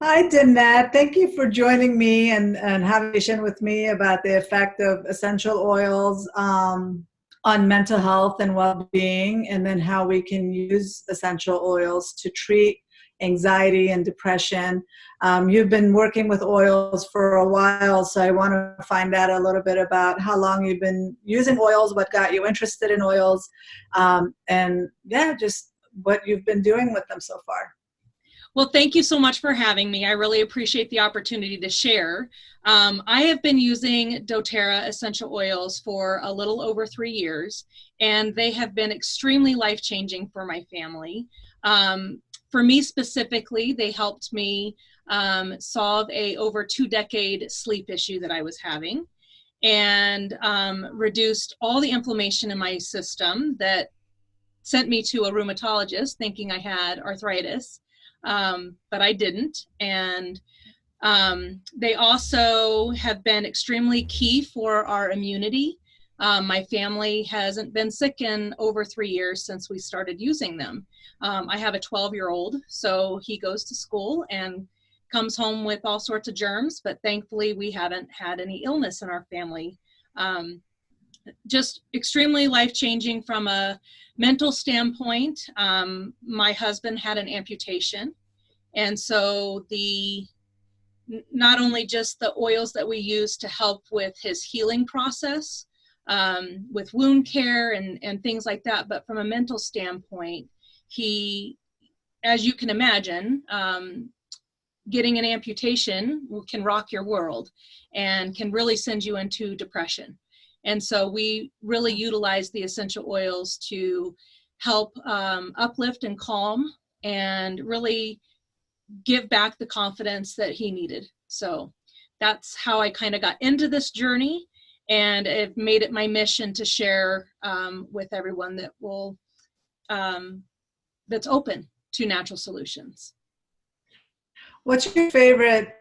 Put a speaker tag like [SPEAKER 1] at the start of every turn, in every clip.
[SPEAKER 1] Hi, Danette. Thank you for joining me and having a conversation with me about the effect of essential oils on mental health and well-being, and then how we can use essential oils to treat anxiety and depression. You've been working with oils for a while, so I want to find out a little bit about how long you've been using oils, what got you interested in oils, and yeah, just what you've been doing with them so far.
[SPEAKER 2] Well, thank you so much for having me. I really appreciate the opportunity to share. I have been using doTERRA essential oils for a little over 3 years, and they have been extremely life-changing for my family. For me specifically, they helped me solve a over 2-decade sleep issue that I was having, and reduced all the inflammation in my system that sent me to a rheumatologist thinking I had arthritis, but I didn't. And they also have been extremely key for our immunity. My family hasn't been sick in over 3 years since we started using them. I have a 12-year-old, so he goes to school and comes home with all sorts of germs, but thankfully we haven't had any illness in our family. Just extremely life-changing from a mental standpoint. My husband had an amputation, and so not only just the oils that we use to help with his healing process, with wound care and things like that, but from a mental standpoint, he, as you can imagine, getting an amputation can rock your world and can really send you into depression. And so we really utilize the essential oils to help uplift and calm and really give back the confidence that he needed. So that's how I kind of got into this journey, and I've made it my mission to share with everyone that will that's open to natural solutions.
[SPEAKER 1] What's your favorite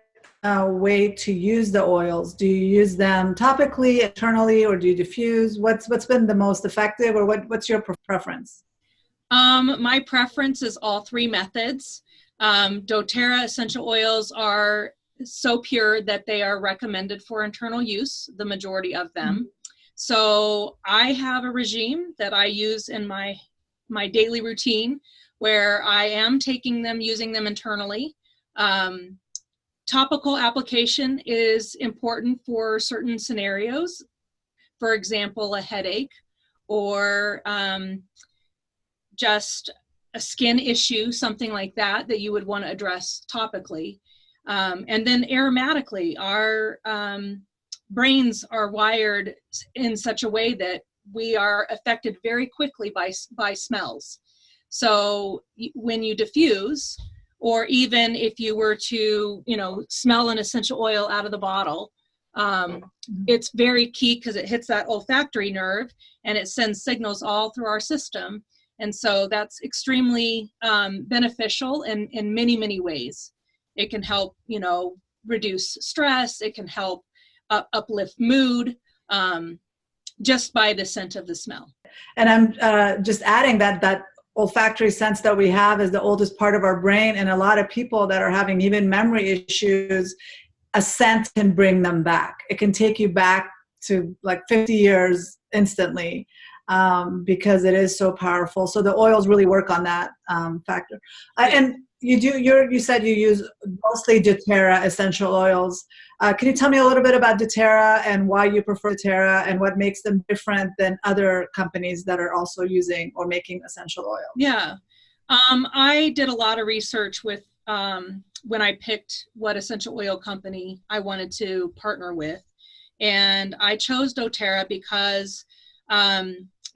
[SPEAKER 1] way to use the oils? Do you use them topically, internally, or do you diffuse? What's been the most effective, or what's your preference?
[SPEAKER 2] My preference is all three methods. doTERRA essential oils are so pure that they are recommended for internal use, the majority of them. Mm-hmm. So I have a regime that I use in my daily routine where I am taking them, using them internally. Topical application is important for certain scenarios. For example, a headache, or just a skin issue, something like that, that you would want to address topically. And then aromatically, our brains are wired in such a way that we are affected very quickly by smells. So when you diffuse, or even if you were to, smell an essential oil out of the bottle, it's very key because it hits that olfactory nerve and it sends signals all through our system. And so that's extremely beneficial in many, many ways. It can help, reduce stress. It can help uplift mood just by the scent of the smell.
[SPEAKER 1] And I'm just adding that olfactory sense that we have is the oldest part of our brain, and a lot of people that are having even memory issues, a scent can bring them back. It can take you back to like 50 years instantly, because it is so powerful. So the oils really work on that factor. And you said you use mostly doTERRA essential oils. Can you tell me a little bit about doTERRA and why you prefer doTERRA and what makes them different than other companies that are also using or making essential oils?
[SPEAKER 2] Yeah, I did a lot of research with when I picked what essential oil company I wanted to partner with. And I chose doTERRA because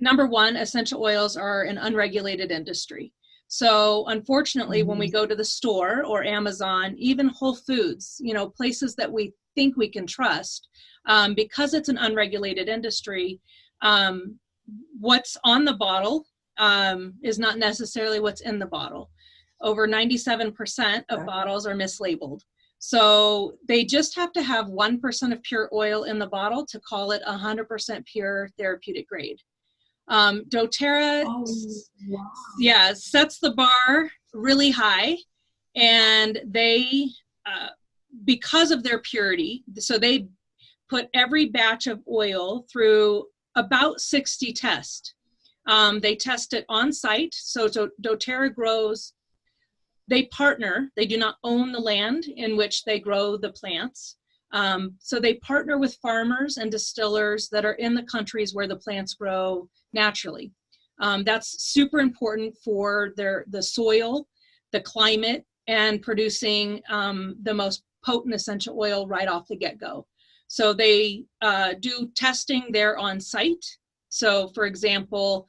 [SPEAKER 2] number one, essential oils are an unregulated industry. So unfortunately, when we go to the store or Amazon, even Whole Foods, places that we think we can trust, because it's an unregulated industry, what's on the bottle is not necessarily what's in the bottle. Over 97% of bottles are mislabeled. So they just have to have 1% of pure oil in the bottle to call it 100% pure therapeutic grade. doTERRA, sets the bar really high, and they because of their purity, so they put every batch of oil through about 60 tests. They test it on site. So doTERRA grows, they partner, they do not own the land in which they grow the plants. So they partner with farmers and distillers that are in the countries where the plants grow naturally. That's super important for the soil, the climate, and producing the most potent essential oil right off the get-go. So they do testing there on site. So for example,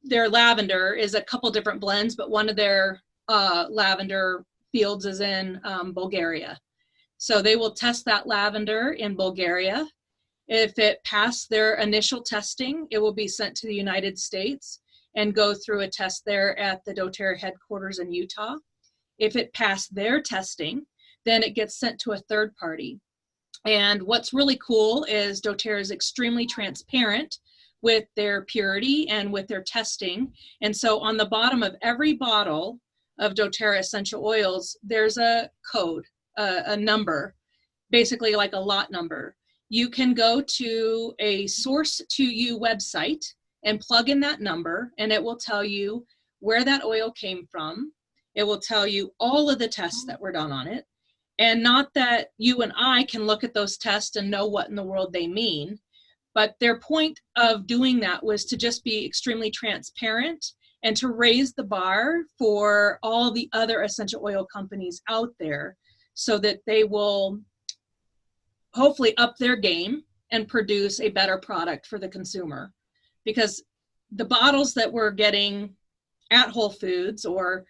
[SPEAKER 2] their lavender is a couple different blends, but one of their lavender fields is in Bulgaria. So they will test that lavender in Bulgaria. If it passed their initial testing, it will be sent to the United States and go through a test there at the doTERRA headquarters in Utah. If it passed their testing, then it gets sent to a third party. And what's really cool is doTERRA is extremely transparent with their purity and with their testing. And so on the bottom of every bottle of doTERRA essential oils, there's a code, a number, basically like a lot number. You can go to a Source to You website and plug in that number, and it will tell you where that oil came from. It will tell you all of the tests that were done on it. And not that you and I can look at those tests and know what in the world they mean, but their point of doing that was to just be extremely transparent and to raise the bar for all the other essential oil companies out there so that they will hopefully up their game and produce a better product for the consumer. Because the bottles that we're getting at Whole Foods or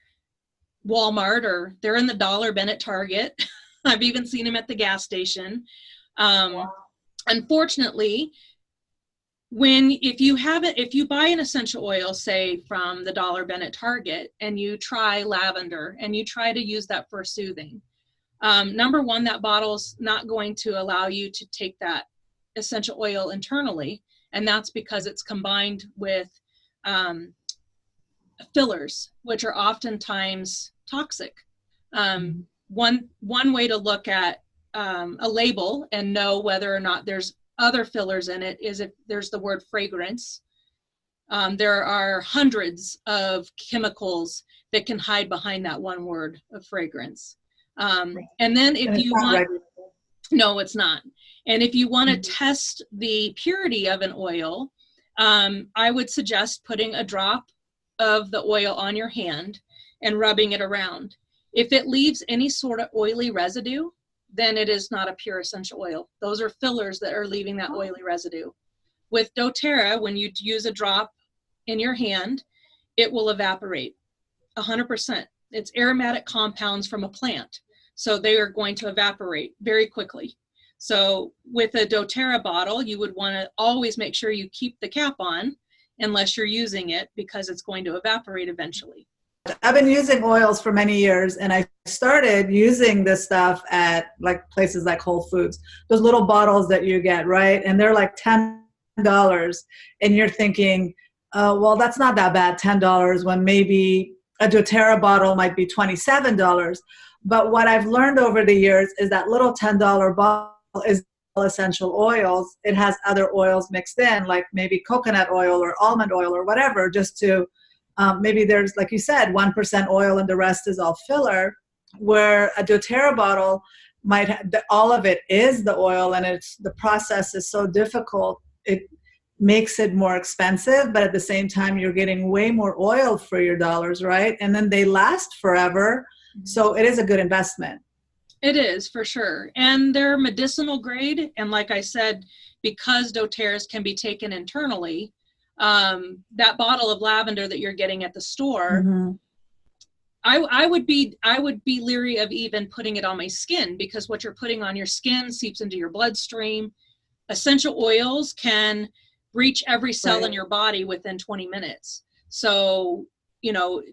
[SPEAKER 2] Walmart, or they're in the dollar bin at Target. I've even seen them at the gas station. Unfortunately, if you buy an essential oil, say from the dollar bin at Target, and you try lavender and you try to use that for soothing, number one, that bottle's not going to allow you to take that essential oil internally, and that's because it's combined with fillers, which are oftentimes toxic. One way to look at a label and know whether or not there's other fillers in it is if there's the word fragrance. There are hundreds of chemicals that can hide behind that one word of fragrance. And then if you want, no, it's not. And if you want to test the purity of an oil, I would suggest putting a drop of the oil on your hand and rubbing it around. If it leaves any sort of oily residue, then it is not a pure essential oil. Those are fillers that are leaving that oily residue. With doTERRA, when you use a drop in your hand, it will evaporate 100%. It's aromatic compounds from a plant, so they are going to evaporate very quickly. So with a doTERRA bottle, you would want to always make sure you keep the cap on unless you're using it, because it's going to evaporate eventually.
[SPEAKER 1] I've been using oils for many years, and I started using this stuff at like places like Whole Foods, those little bottles that you get, right? And they're like $10, and you're thinking, well, that's not that bad, $10, when maybe a doTERRA bottle might be $27. But what I've learned over the years is that little $10 bottle is essential oils. It has other oils mixed in, like maybe coconut oil or almond oil or whatever, just to maybe there's, like you said, 1% oil and the rest is all filler, where a doTERRA bottle might have, all of it is the oil, and the process is so difficult, it makes it more expensive, but at the same time, you're getting way more oil for your dollars, right? And then they last forever. So it is a good investment.
[SPEAKER 2] It is, for sure. And they're medicinal grade. And like I said, because doTERRAs can be taken internally, that bottle of lavender that you're getting at the store, I would be leery of even putting it on my skin, because what you're putting on your skin seeps into your bloodstream. Essential oils can reach every cell in your body within 20 minutes. So,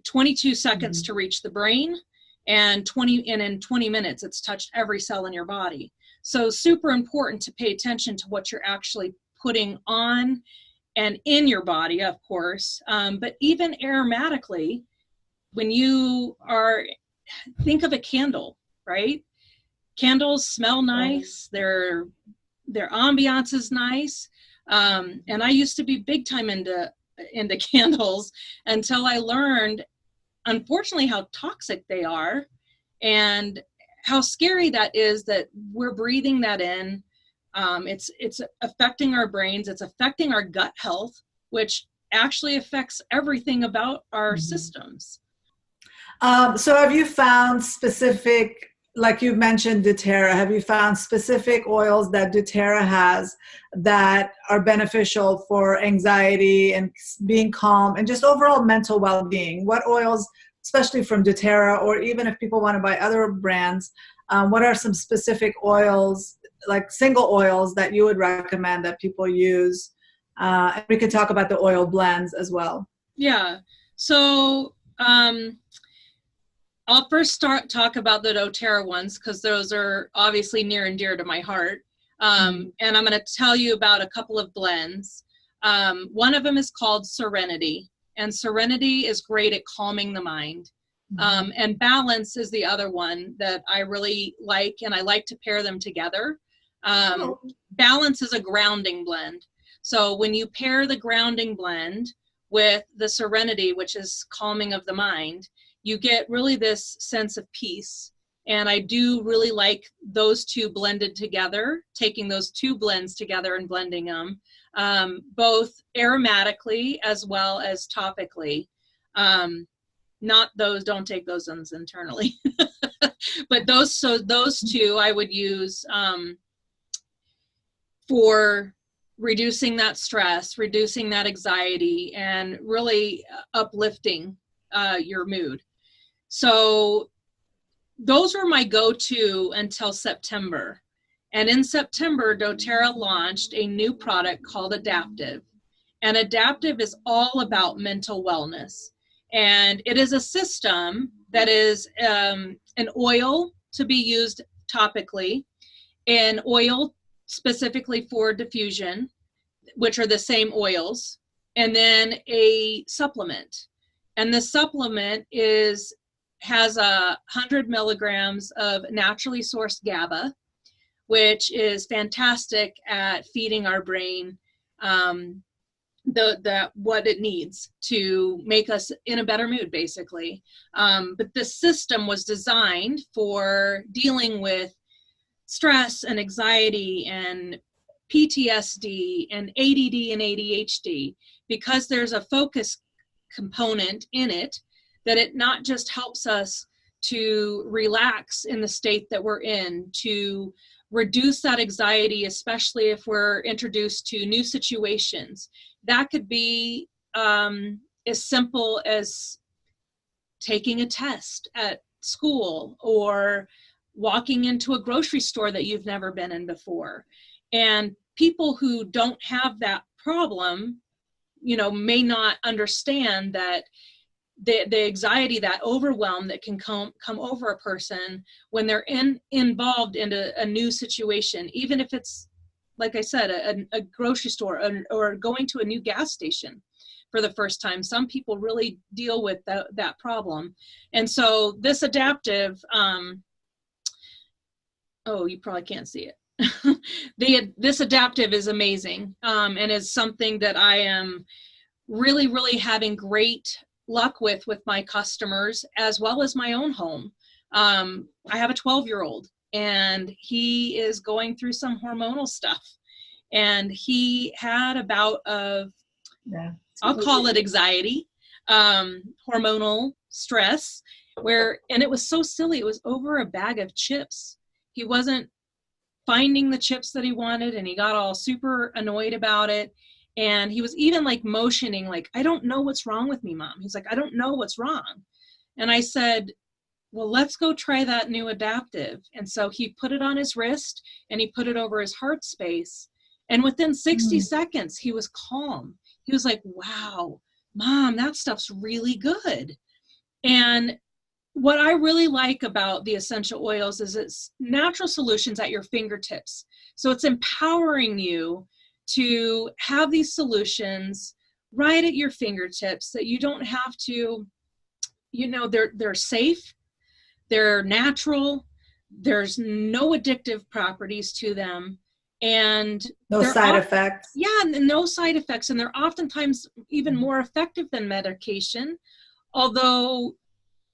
[SPEAKER 2] 22 seconds to reach the brain, and in 20 minutes, it's touched every cell in your body. So super important to pay attention to what you're actually putting on and in your body, of course. But even aromatically, when you think of a candle, right? Candles smell nice. Their ambiance is nice. And I used to be big time into candles until I learned, unfortunately, how toxic they are and how scary that is, that we're breathing that in. It's affecting our brains. It's affecting our gut health, which actually affects everything about our systems.
[SPEAKER 1] So have you found specific, like you mentioned doTERRA, have you found specific oils that doTERRA has that are beneficial for anxiety and being calm and just overall mental well-being? What oils, especially from doTERRA, or even if people want to buy other brands, what are some specific oils, like single oils, that you would recommend that people use? And we could talk about the oil blends as well.
[SPEAKER 2] Yeah. So I'll first talk about the doTERRA ones, because those are obviously near and dear to my heart. And I'm going to tell you about a couple of blends. One of them is called Serenity, and Serenity is great at calming the mind. And Balance is the other one that I really like, and I like to pair them together. Balance is a grounding blend. So when you pair the grounding blend with the Serenity, which is calming of the mind, you get really this sense of peace. And I do really like those two blended together, taking those two blends together and blending them, both aromatically as well as topically. Not those, don't take those ones internally. But those two I would use for reducing that stress, reducing that anxiety, and really uplifting your mood. So those were my go-to until September. And in September, doTERRA launched a new product called Adaptive. And Adaptive is all about mental wellness. And it is a system that is an oil to be used topically, an oil specifically for diffusion, which are the same oils, and then a supplement. And the supplement has 100 milligrams of naturally sourced GABA, which is fantastic at feeding our brain what it needs to make us in a better mood, basically. But the system was designed for dealing with stress and anxiety and PTSD and ADD and ADHD, because there's a focus component in it, that it not just helps us to relax in the state that we're in, to reduce that anxiety, especially if we're introduced to new situations. That could be as simple as taking a test at school, or walking into a grocery store that you've never been in before. And people who don't have that problem, may not understand that the anxiety, that overwhelm that can come over a person when they're involved in a new situation, even if it's, like I said, a grocery store or going to a new gas station for the first time. Some people really deal with that problem. And so this Adaptive, you probably can't see it. This Adaptive is amazing, and is something that I am really, really having great luck with my customers, as well as my own home. I have a 12-year-old, and he is going through some hormonal stuff, and he had a bout of, I'll call it anxiety, hormonal stress, and it was so silly. It was over a bag of chips. He wasn't finding the chips that he wanted, and he got all super annoyed about it. And he was even like motioning, like, I don't know what's wrong with me, Mom. He's like, I don't know what's wrong. And I said, well, let's go try that new Adaptive. And so he put it on his wrist, and he put it over his heart space. And within 60 seconds, he was calm. He was like, wow, Mom, that stuff's really good. And what I really like about the essential oils is it's natural solutions at your fingertips. So it's empowering you to have these solutions right at your fingertips, that you don't have to, they're safe, they're natural, There's no addictive properties to them, and
[SPEAKER 1] No side effects.
[SPEAKER 2] yeah, and no side effects, and they're oftentimes even more effective than medication, although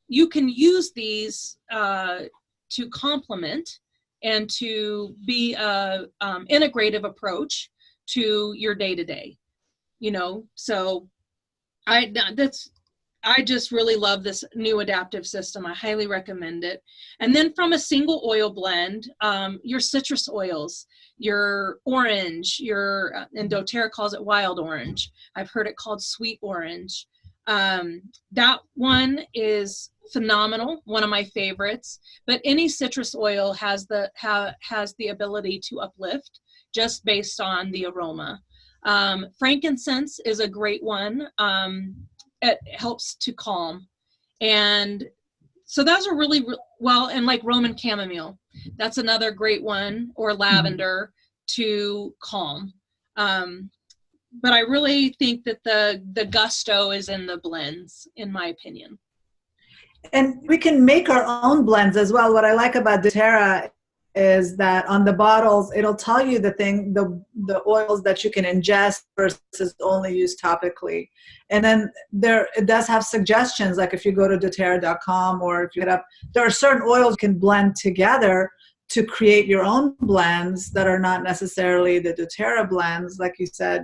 [SPEAKER 2] you can use these to complement and to be a integrative approach to your day-to-day, so I just really love this new adaptive system. I highly recommend it. And then from a single oil blend, your citrus oils, your orange, and doTERRA calls it wild orange. I've heard it called sweet orange. That one is phenomenal, one of my favorites. But any citrus oil has the ability to uplift just based on the aroma. Frankincense is a great one. It helps to calm. And so those are really well, and like Roman chamomile, that's another great one, or lavender to calm. But I really think that the gusto is in the blends, in my opinion.
[SPEAKER 1] And we can make our own blends as well. What I like about doTERRA is that on the bottles, it'll tell you the oils that you can ingest versus only use topically. And then it does have suggestions, like if you go to doTERRA.com, or if you get up, there are certain oils you can blend together to create your own blends that are not necessarily the doTERRA blends. Like you said,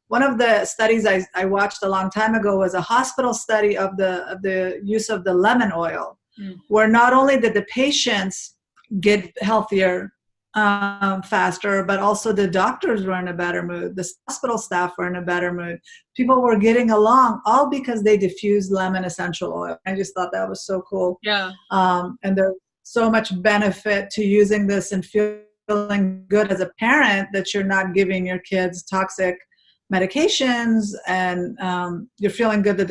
[SPEAKER 1] one of the studies I watched a long time ago was a hospital study of the use of the lemon oil, where not only did the patients get healthier faster, but also the doctors were in a better mood. The hospital staff were in a better mood. People were getting along, all because they diffused lemon essential oil. I just thought that was so cool.
[SPEAKER 2] Yeah.
[SPEAKER 1] And there's so much benefit to using this and feeling good as a parent that you're not giving your kids toxic medications, and you're feeling good that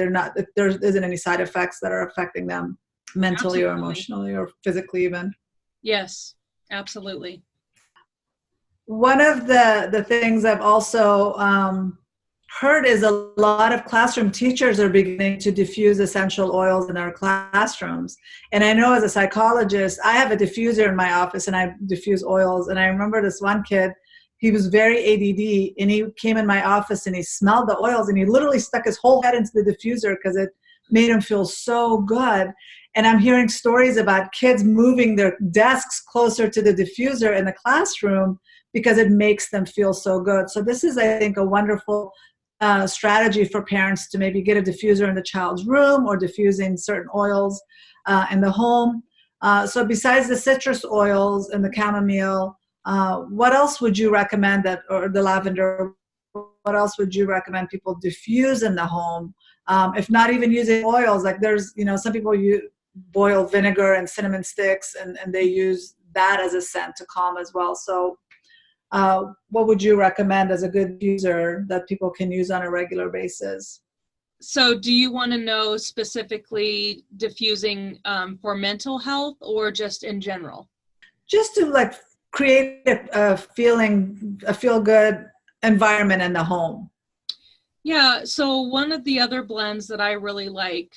[SPEAKER 1] there isn't any side effects that are affecting them mentally. Absolutely. Or emotionally or physically even.
[SPEAKER 2] Yes, absolutely.
[SPEAKER 1] One of the things I've also heard is a lot of classroom teachers are beginning to diffuse essential oils in their classrooms. And I know as a psychologist, I have a diffuser in my office and I diffuse oils. And I remember this one kid, he was very ADD, and he came in my office and he smelled the oils and he literally stuck his whole head into the diffuser because it made him feel so good. And I'm hearing stories about kids moving their desks closer to the diffuser in the classroom because it makes them feel so good. So this is, I think, a wonderful strategy for parents to maybe get a diffuser in the child's room or diffusing certain oils in the home. So besides the citrus oils and the chamomile, what else would you recommend or the lavender, what else would you recommend people diffuse in the home? If not even using oils, like there's, some people boil vinegar and cinnamon sticks and they use that as a scent to calm as well. So what would you recommend as a good diffuser that people can use on a regular basis?
[SPEAKER 2] So do you want to know specifically diffusing for mental health or just in general? Just
[SPEAKER 1] to create a feel-good environment in the home.
[SPEAKER 2] Yeah, so one of the other blends that I really like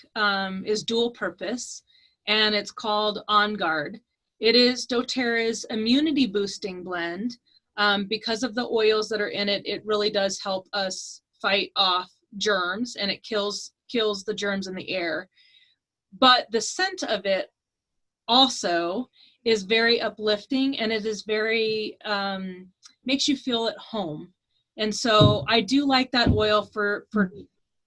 [SPEAKER 2] is dual purpose, and it's called On Guard. It is doTERRA's immunity boosting blend. Because of the oils that are in it, it really does help us fight off germs, and it kills the germs in the air. But the scent of it also is very uplifting, and it is very, makes you feel at home. And so I do like that oil for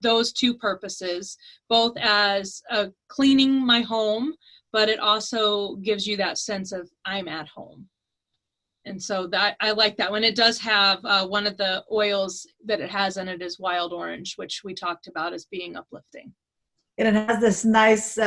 [SPEAKER 2] those two purposes, both as cleaning my home, but it also gives you that sense of I'm at home. And so that I like that one. It does have one of the oils that it has in it is wild orange, which we talked about as being uplifting.
[SPEAKER 1] And it has this nice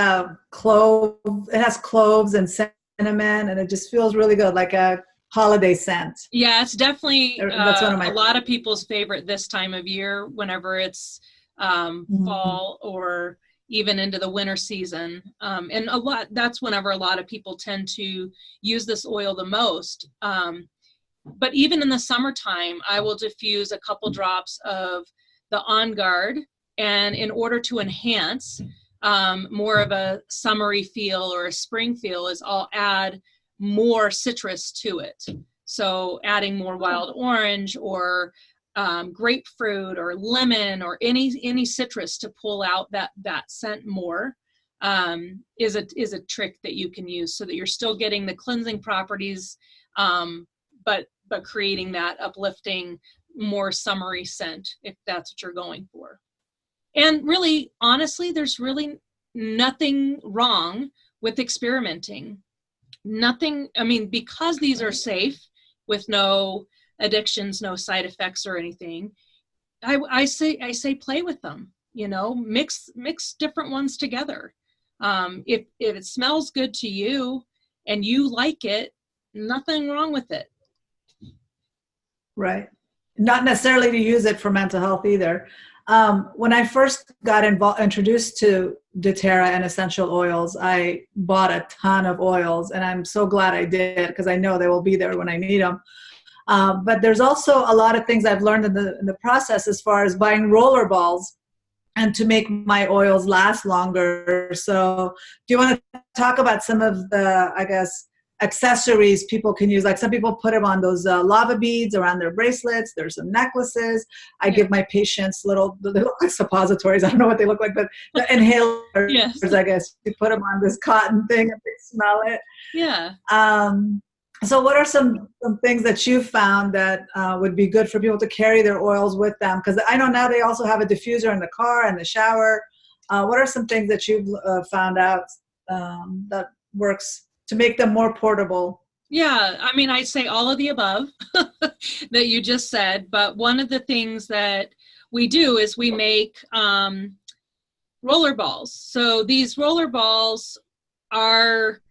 [SPEAKER 1] clove. It has cloves and cinnamon, and it just feels really good, like a holiday scent.
[SPEAKER 2] Yeah, it's definitely
[SPEAKER 1] that's one of
[SPEAKER 2] a lot of people's favorite this time of year, whenever it's fall or even into the winter season. And that's whenever a lot of people tend to use this oil the most. But even in the summertime, I will diffuse a couple drops of the On Guard. And in order to enhance, more of a summery feel or a spring feel, is I'll add more citrus to it. So adding more wild orange or grapefruit or lemon or any citrus to pull out that scent more is a trick that you can use, so that you're still getting the cleansing properties, but creating that uplifting, more summery scent, if that's what you're going for. And really, honestly, there's really nothing wrong with experimenting. Nothing, I mean, because these are safe with no addictions, no side effects or anything, I say play with them, you know, mix different ones together. If it smells good to you and you like it, nothing wrong with it.
[SPEAKER 1] Right. Not necessarily to use it for mental health either. When I first got introduced to doTERRA and essential oils, I bought a ton of oils, and I'm so glad I did, because I know they will be there when I need them. But there's also a lot of things I've learned in the process, as far as buying roller balls and to make my oils last longer. So do you want to talk about some of the, I guess, accessories people can use? Like some people put them on those lava beads around their bracelets. There's some necklaces. I give my patients they look like suppositories. I don't know what they look like, but the inhalers, yes. I guess you put them on this cotton thing and they smell it.
[SPEAKER 2] Yeah.
[SPEAKER 1] So what are some things that you found that would be good for people to carry their oils with them? Because I know now they also have a diffuser in the car and the shower. What are some things that you've found out that works to make them more portable?
[SPEAKER 2] Yeah, I mean, I'd say all of the above that you just said. But one of the things that we do is we make roller balls. So these roller balls are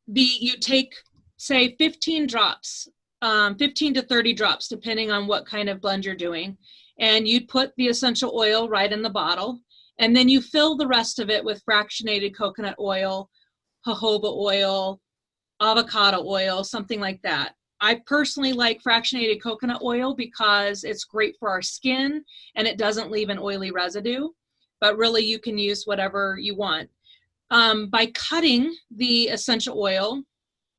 [SPEAKER 2] you take, say, 15 drops, 15 to 30 drops, depending on what kind of blend you're doing. And you'd put the essential oil right in the bottle. And then you fill the rest of it with fractionated coconut oil, jojoba oil, avocado oil, something like that. I personally like fractionated coconut oil because it's great for our skin and it doesn't leave an oily residue. But really, you can use whatever you want. By cutting the essential oil,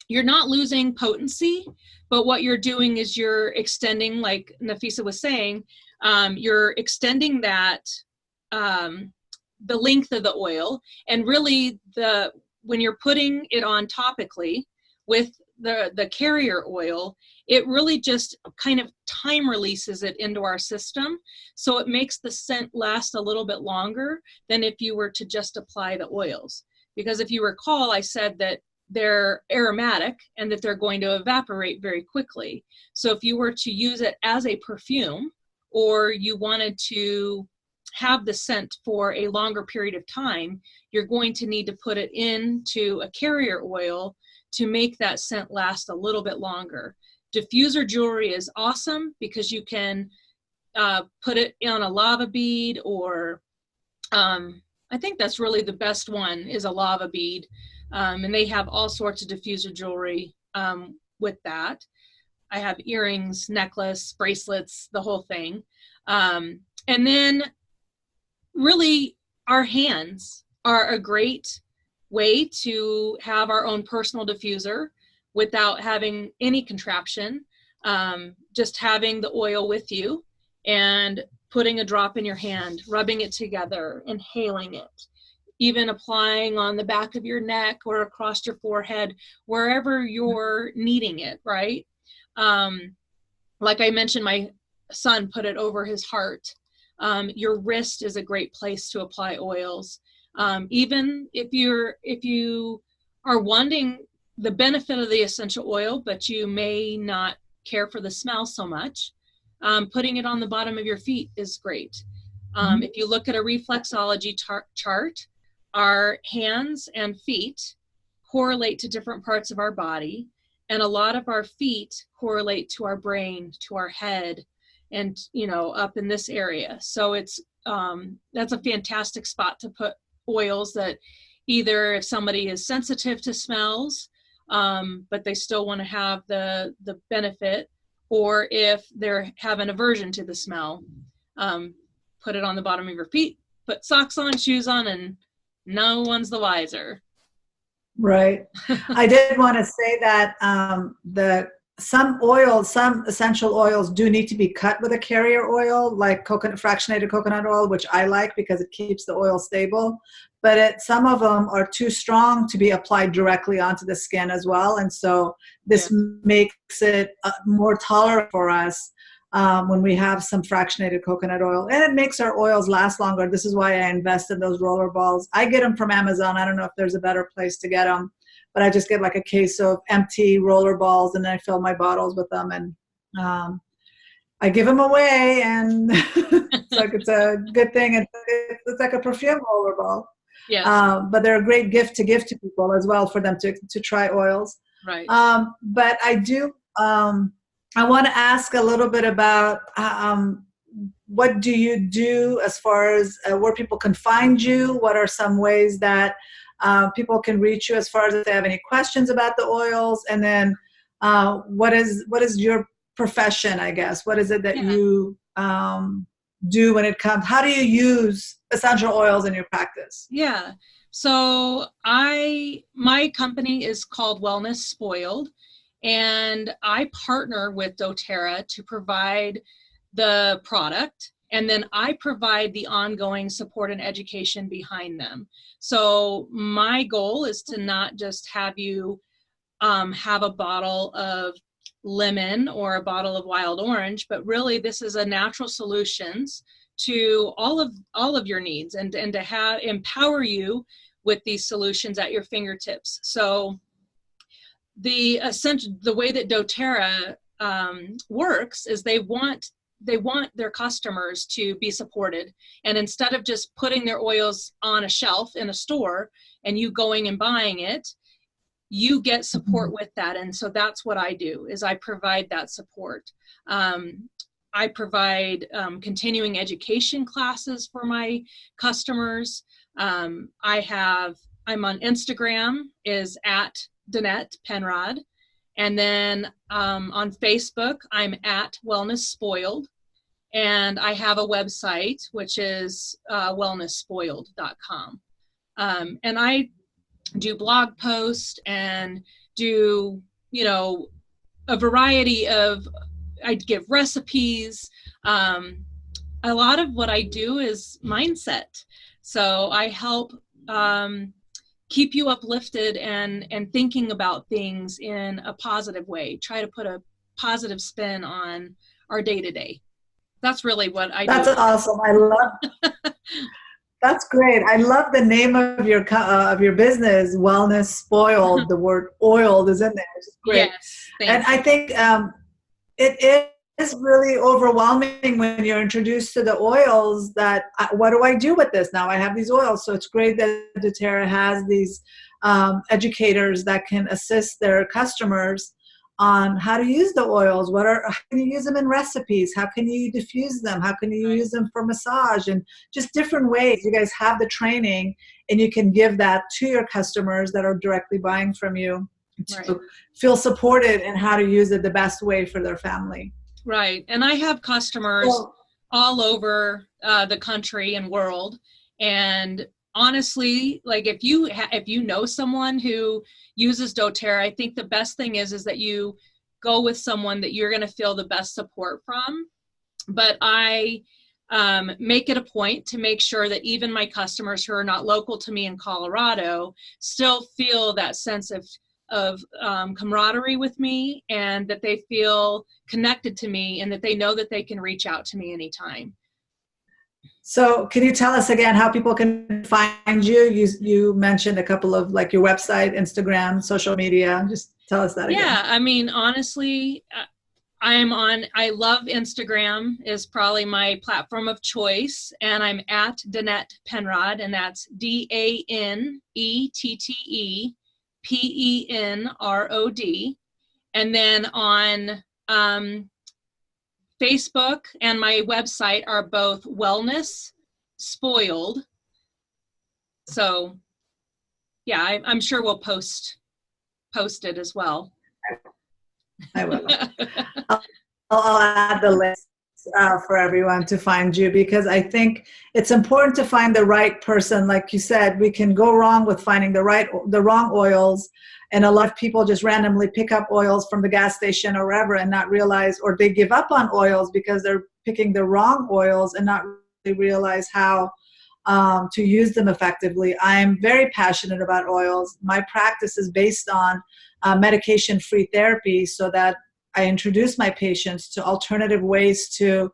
[SPEAKER 2] you're not losing potency, but what you're doing is you're extending, like Nafisa was saying, you're extending that, the length of the oil. And really, when you're putting it on topically with the carrier oil, it really just kind of time releases it into our system. So it makes the scent last a little bit longer than if you were to just apply the oils. Because if you recall, I said that they're aromatic and that they're going to evaporate very quickly. So if you were to use it as a perfume, or you wanted to have the scent for a longer period of time, you're going to need to put it into a carrier oil to make that scent last a little bit longer. Diffuser jewelry is awesome because you can put it on a lava bead, or I think that's really the best one, is a lava bead. And they have all sorts of diffuser jewelry with that. I have earrings, necklace, bracelets, the whole thing. And then really, our hands are a great way to have our own personal diffuser without having any contraption. Just having the oil with you and putting a drop in your hand, rubbing it together, inhaling it, even applying on the back of your neck or across your forehead, wherever you're needing it, right? Like I mentioned, my son put it over his heart. Your wrist is a great place to apply oils. Even if you are wanting the benefit of the essential oil, but you may not care for the smell so much, putting it on the bottom of your feet is great. If you look at a reflexology chart, our hands and feet correlate to different parts of our body, and a lot of our feet correlate to our brain, to our head, and up in this area. So it's that's a fantastic spot to put oils, that either if somebody is sensitive to smells, but they still want to have the benefit, or if they have an aversion to the smell, put it on the bottom of your feet, put socks on, shoes on, and no one's the wiser.
[SPEAKER 1] Right. I did want to say that some oils, some essential oils do need to be cut with a carrier oil, like fractionated coconut oil, which I like because it keeps the oil stable. But some of them are too strong to be applied directly onto the skin as well. And so this makes it more tolerable for us when we have some fractionated coconut oil. And it makes our oils last longer. This is why I invest in those roller balls. I get them from Amazon. I don't know if there's a better place to get them. But I just get like a case of empty roller balls, and then I fill my bottles with them, and I give them away, and it's a good thing. It's like a perfume roller ball.
[SPEAKER 2] Yeah.
[SPEAKER 1] But they're a great gift to give to people as well, for them to try oils.
[SPEAKER 2] Right.
[SPEAKER 1] But I do. I want to ask a little bit about what do you do as far as where people can find you? What are some ways that people can reach you as far as if they have any questions about the oils? And then what is your profession, I guess? What is it that you do when it comes? How do you use essential oils in your practice?
[SPEAKER 2] Yeah. So my company is called Wellness Spoiled, and I partner with doTERRA to provide the product, and then I provide the ongoing support and education behind them. So my goal is to not just have you have a bottle of lemon or a bottle of wild orange, but really this is a natural solutions to all of your needs, and to empower you with these solutions at your fingertips. So the way that doTERRA works is they want their customers to be supported, and instead of just putting their oils on a shelf in a store and you going and buying it, you get support with that. And so that's what I do, is I provide that support. I provide continuing education classes for my customers. I'm on Instagram, is at Danette Penrod. And then on Facebook, I'm at Wellness Spoiled. And I have a website, which is wellnessspoiled.com. And I do blog posts and do, a variety of, I give recipes. A lot of what I do is mindset. So I help keep you uplifted and thinking about things in a positive way. Try to put a positive spin on our day-to-day. That's really what I do.
[SPEAKER 1] That's awesome. I love. That's great. I love the name of your business, Wellness Spoiled. The word oiled is in there. It's great.
[SPEAKER 2] Yes,
[SPEAKER 1] and I think it is really overwhelming when you're introduced to the oils that, what do I do with this? Now I have these oils. So it's great that doTERRA has these educators that can assist their customers on how to use the oils. How can you use them in recipes? How can you diffuse them? How can you use them for massage? And just different ways. You guys have the training, and you can give that to your customers that are directly buying from you to feel supported in how to use it the best way for their family.
[SPEAKER 2] Right. And I have customers all over the country and world. And honestly, like if you know someone who uses doTERRA, I think the best thing is that you go with someone that you're going to feel the best support from. But I make it a point to make sure that even my customers who are not local to me in Colorado still feel that sense of camaraderie with me, and that they feel connected to me, and that they know that they can reach out to me anytime.
[SPEAKER 1] So can you tell us again how people can find you? You mentioned a couple of, like, your website, Instagram, social media. Just tell us that again.
[SPEAKER 2] Yeah, I mean, honestly, I love Instagram, is probably my platform of choice. And I'm at Danette Penrod, and that's DANETTEPENROD. And then on Facebook and my website are both Wellness Spoiled. So yeah, I'm sure we'll post it as well.
[SPEAKER 1] I will. I'll add the list. for everyone to find you, because I think it's important to find the right person. Like you said, we can go wrong with finding the wrong oils, and a lot of people just randomly pick up oils from the gas station or wherever and not realize, or they give up on oils because they're picking the wrong oils and not really realize how to use them effectively. I'm very passionate about oils. My practice is based on medication-free therapy, so that I introduce my patients to alternative ways to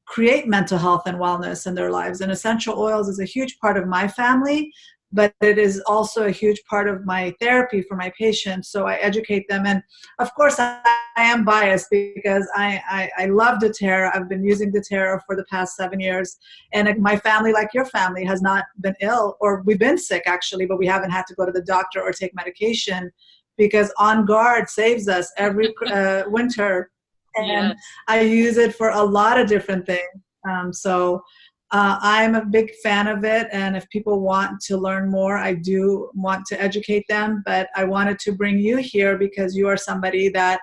[SPEAKER 1] create mental health and wellness in their lives. And essential oils is a huge part of my family, but it is also a huge part of my therapy for my patients. So I educate them. And of course, I am biased because I love doTERRA. I've been using doTERRA for the past 7 years. And my family, like your family, has not been ill, or we've been sick actually, but we haven't had to go to the doctor or take medication, because On Guard saves us every winter. And
[SPEAKER 2] Yes.
[SPEAKER 1] I use it for a lot of different things. I'm a big fan of it, and if people want to learn more, I do want to educate them, but I wanted to bring you here because you are somebody that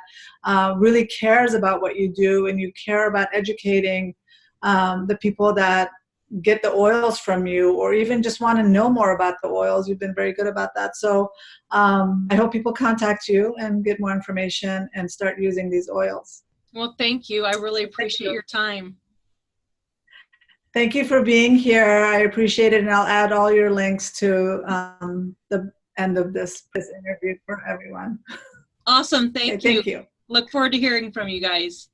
[SPEAKER 1] really cares about what you do, and you care about educating the people that get the oils from you, or even just want to know more about the oils. You've been very good about that. So I hope people contact you and get more information and start using these oils.
[SPEAKER 2] Well, thank you. I really appreciate your time.
[SPEAKER 1] Thank you for being here. I appreciate it, and I'll add all your links to the end of this interview for everyone.
[SPEAKER 2] Awesome. Thank
[SPEAKER 1] Okay,
[SPEAKER 2] you.
[SPEAKER 1] thank you.
[SPEAKER 2] Look forward to hearing from you guys.